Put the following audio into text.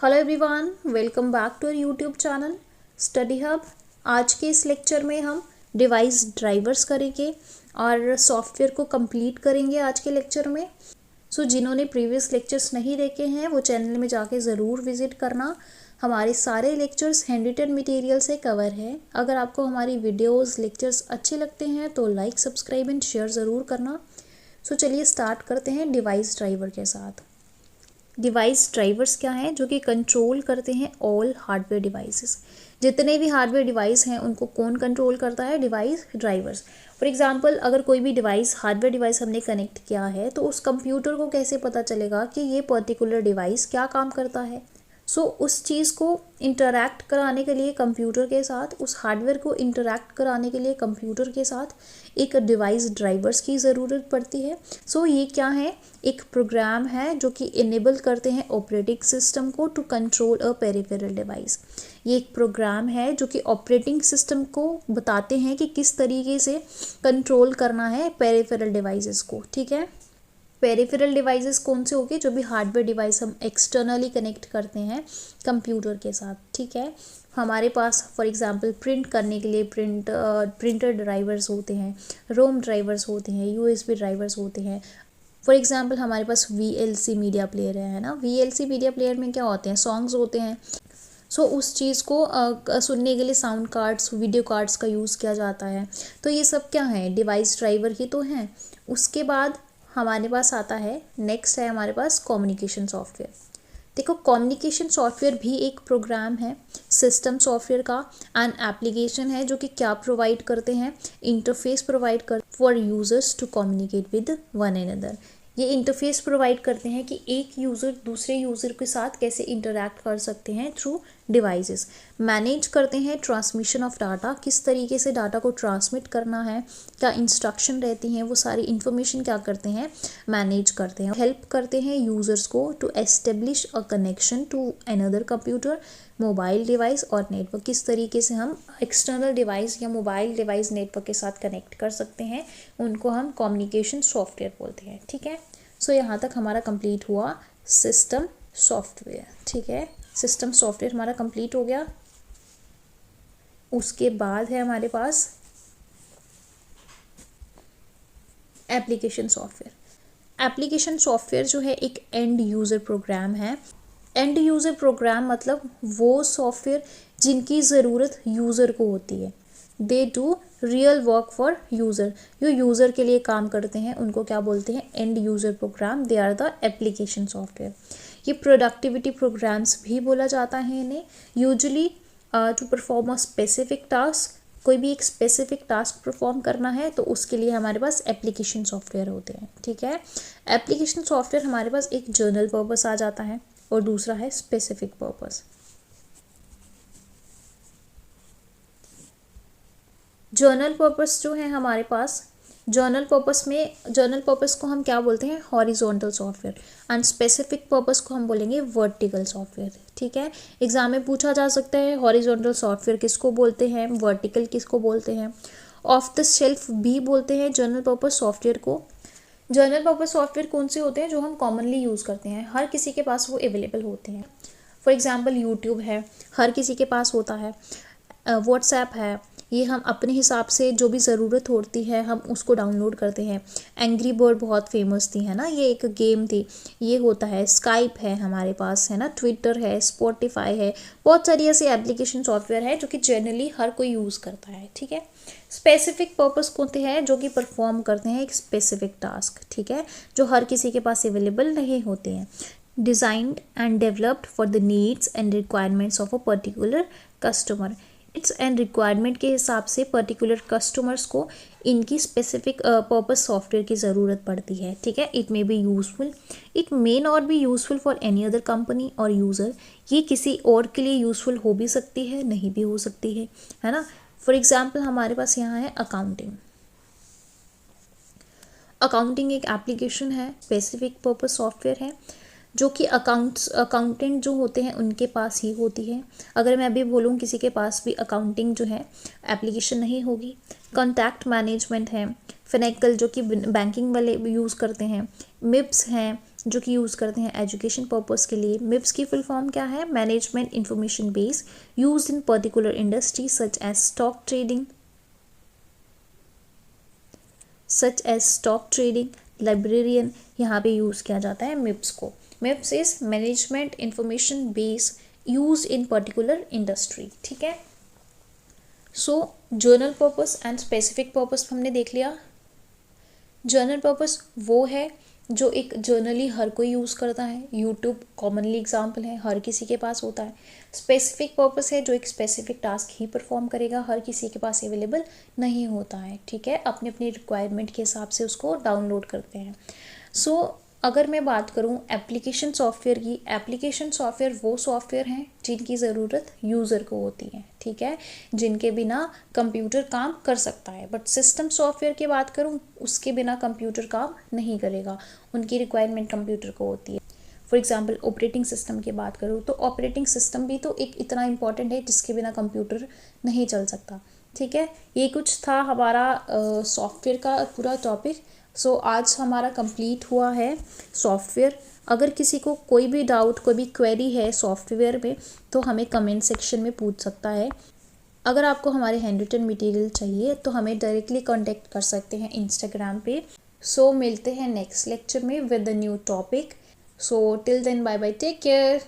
Hello everyone, welcome back to our YouTube channel study hub. आज के इस lecture में हम डिवाइस ड्राइवर्स करेंगे और सॉफ्टवेयर को कंप्लीट करेंगे आज के लेक्चर में। जिन्होंने प्रीवियस लेक्चर्स नहीं देखे हैं वो चैनल में जाके ज़रूर विजिट करना। हमारे सारे लेक्चर्स हैंड रिटन मटेरियल से कवर है। अगर आपको हमारी वीडियोस लेक्चर्स अच्छे लगते हैं तो लाइक, सब्सक्राइब एंड शेयर ज़रूर करना। चलिए स्टार्ट करते हैं डिवाइस ड्राइवर के साथ। डिवाइस ड्राइवर्स क्या हैं? जो कि कंट्रोल करते हैं ऑल हार्डवेयर डिवाइसेस। जितने भी हार्डवेयर डिवाइस हैं उनको कौन कंट्रोल करता है? Device drivers. फॉर एग्जांपल, अगर कोई भी डिवाइस हार्डवेयर डिवाइस हमने कनेक्ट किया है तो उस कंप्यूटर को कैसे पता चलेगा कि ये पर्टिकुलर डिवाइस क्या काम करता है? उस चीज़ को इंटरैक्ट कराने के लिए कंप्यूटर के साथ, उस हार्डवेयर को इंटरैक्ट कराने के लिए कंप्यूटर के साथ एक डिवाइस ड्राइवर्स की ज़रूरत पड़ती है। ये क्या है? एक प्रोग्राम है जो कि इनेबल करते हैं ऑपरेटिंग सिस्टम को to control a peripheral device. ये एक प्रोग्राम है जो कि ऑपरेटिंग सिस्टम को बताते हैं कि किस तरीके से कंट्रोल करना है पेरिफेरल डिवाइसेस को। ठीक है, पेरिफेरल डिवाइसेस कौन से होंगे? जो भी हार्डवेयर डिवाइस हम एक्सटर्नली कनेक्ट करते हैं कंप्यूटर के साथ। ठीक है, हमारे पास फॉर एग्जांपल प्रिंट करने के लिए प्रिंटर ड्राइवर्स होते हैं, रोम ड्राइवर्स होते हैं, यूएसबी ड्राइवर्स होते हैं। फॉर एग्जांपल हमारे पास वीएलसी मीडिया प्लेयर है ना। वीएलसी मीडिया प्लेयर में क्या होते हैं? सॉन्ग्स होते हैं। उस चीज़ को सुनने के लिए साउंड कार्ड्स, वीडियो कार्ड्स का यूज़ किया जाता है। तो ये सब क्या है? डिवाइस ड्राइवर ही तो हैं। उसके बाद हमारे पास आता है, नेक्स्ट है हमारे पास कम्युनिकेशन सॉफ्टवेयर। देखो, कम्युनिकेशन सॉफ्टवेयर भी एक प्रोग्राम है सिस्टम सॉफ्टवेयर का, एंड एप्लीकेशन है जो कि क्या प्रोवाइड करते हैं? इंटरफेस प्रोवाइड कर for users to communicate with one another. ये इंटरफेस प्रोवाइड करते हैं कि एक यूज़र दूसरे यूज़र के साथ कैसे इंटरैक्ट कर सकते हैं थ्रू डिवाइसेस। मैनेज करते हैं ट्रांसमिशन ऑफ डाटा, किस तरीके से डाटा को ट्रांसमिट करना है, क्या इंस्ट्रक्शन रहती हैं, वो सारी इन्फॉर्मेशन क्या करते हैं? मैनेज करते हैं। हेल्प करते हैं यूज़र्स को to establish a connection to another computer, mobile device और नेटवर्क। किस तरीके से हम एक्सटर्नल डिवाइस या मोबाइल डिवाइस नेटवर्क के साथ कनेक्ट कर सकते हैं, उनको हम कम्युनिकेशन सॉफ्टवेयर बोलते हैं। ठीक है, यहाँ तक हमारा कंप्लीट हुआ सिस्टम सॉफ्टवेयर। ठीक है, सिस्टम सॉफ्टवेयर हमारा कंप्लीट हो गया। उसके बाद है हमारे पास एप्लीकेशन सॉफ्टवेयर। एप्लीकेशन सॉफ्टवेयर जो है एक एंड यूज़र प्रोग्राम है। एंड यूज़र प्रोग्राम मतलब वो सॉफ्टवेयर जिनकी ज़रूरत यूज़र को होती है। They do real work for user, जो यूज़र के लिए काम करते हैं उनको क्या बोलते हैं? End user program. They are the application software. ये प्रोडक्टिविटी प्रोग्राम्स भी बोला जाता है इन्हें। Usually to perform a specific task, कोई भी एक स्पेसिफिक टास्क परफॉर्म करना है तो उसके लिए हमारे पास एप्लीकेशन सॉफ्टवेयर होते हैं। ठीक है, एप्लीकेशन सॉफ्टवेयर हमारे पास एक जर्नल पर्पस आ जाता है और दूसरा है स्पेसिफिक पर्पस। जर्नल पर्पस जो है हमारे पास, जर्नल पर्पस को हम क्या बोलते हैं? Horizontal software. And specific purpose को हम बोलेंगे वर्टिकल सॉफ्टवेयर। ठीक है, एग्जाम में पूछा जा सकता है हॉरिजॉन्टल सॉफ्टवेयर किसको बोलते हैं, वर्टिकल किसको बोलते हैं। ऑफ द शेल्फ भी बोलते हैं जर्नल पर्पस सॉफ्टवेयर को। जर्नल पर्पस सॉफ्टवेयर कौन से होते हैं? जो हम कॉमनली यूज़ करते हैं, हर किसी के पास वो अवेलेबल होते हैं। फॉर एग्जाम्पल यूट्यूब है, हर किसी के पास होता है। व्हाट्सएप है, ये हम अपने हिसाब से जो भी ज़रूरत होती है हम उसको डाउनलोड करते हैं। एंग्री बर्ड बहुत फेमस थी, है ना, ये एक गेम थी, ये होता है। स्काइप है हमारे पास, है ना, ट्विटर है, स्पॉटिफाई है, बहुत सारी ऐसी एप्लीकेशन सॉफ्टवेयर है जो कि जनरली हर कोई यूज़ करता है। ठीक है, स्पेसिफिक पर्पस होते हैं जो कि परफॉर्म करते हैं एक स्पेसिफिक टास्क। ठीक है, जो हर किसी के पास अवेलेबल नहीं होते हैं। Designed and developed for the needs and requirements of a particular customer. It's and requirement के हिसाब से पर्टिकुलर कस्टमर्स को इनकी स्पेसिफिक पर्पस सॉफ्टवेयर की ज़रूरत पड़ती है। ठीक है, it may be useful, it may not be useful for any other company और यूज़र। ये किसी और के लिए यूज़फुल हो भी सकती है, नहीं भी हो सकती है ना। फॉर एग्जाम्पल हमारे पास यहाँ है अकाउंटिंग। अकाउंटिंग एक एप्लीकेशन है, स्पेसिफिक पर्पस सॉफ्टवेयर है जो कि अकाउंटेंट जो होते हैं उनके पास ही होती है। अगर मैं अभी बोलूँ किसी के पास भी अकाउंटिंग जो है एप्लीकेशन नहीं होगी। कॉन्टैक्ट मैनेजमेंट है, फिनेकल जो कि बैंकिंग वाले यूज़ करते हैं, मिप्स हैं, जो कि यूज़ करते हैं एजुकेशन पर्पस के लिए। मिप्स की फुल फॉर्म क्या है? Management information base used in particular industry such as stock trading, librarian, यहाँ पे यूज़ किया जाता है मिप्स को। MIPS is management information base use in particular industry. ठीक है, so general purpose and specific purpose हमने देख लिया। जर्नल पर्पस वो है जो एक जर्नली हर कोई यूज़ करता है, यूट्यूब कॉमनली एग्जाम्पल है, हर किसी के पास होता है। स्पेसिफिक पर्पस है जो एक स्पेसिफिक टास्क ही परफॉर्म करेगा, हर किसी के पास अवेलेबल नहीं होता है। ठीक है, अपनी अपनी रिक्वायरमेंट के हिसाब से उसको डाउनलोड करते हैं। सो अगर मैं बात करूं एप्लीकेशन सॉफ्टवेयर की, एप्लीकेशन सॉफ्टवेयर वो सॉफ्टवेयर हैं जिनकी ज़रूरत यूज़र को होती है। ठीक है, जिनके बिना कंप्यूटर काम कर सकता है। बट सिस्टम सॉफ्टवेयर की बात करूं, उसके बिना कंप्यूटर काम नहीं करेगा, उनकी रिक्वायरमेंट कंप्यूटर को होती है। फॉर एग्जांपल ऑपरेटिंग सिस्टम की बात करूँ तो ऑपरेटिंग सिस्टम भी तो एक इतना इंपॉर्टेंट है जिसके बिना कंप्यूटर नहीं चल सकता। ठीक है, ये कुछ था हमारा सॉफ्टवेयर का पूरा टॉपिक। सो आज हमारा कंप्लीट हुआ है सॉफ्टवेयर। अगर किसी को कोई भी डाउट, कोई भी क्वेरी है सॉफ्टवेयर में तो हमें कमेंट सेक्शन में पूछ सकता है। अगर आपको हमारे हैंड रिटन मटेरियल चाहिए तो हमें डायरेक्टली कांटेक्ट कर सकते हैं इंस्टाग्राम पे। सो मिलते हैं नेक्स्ट लेक्चर में with a new topic. So till then bye bye, take care.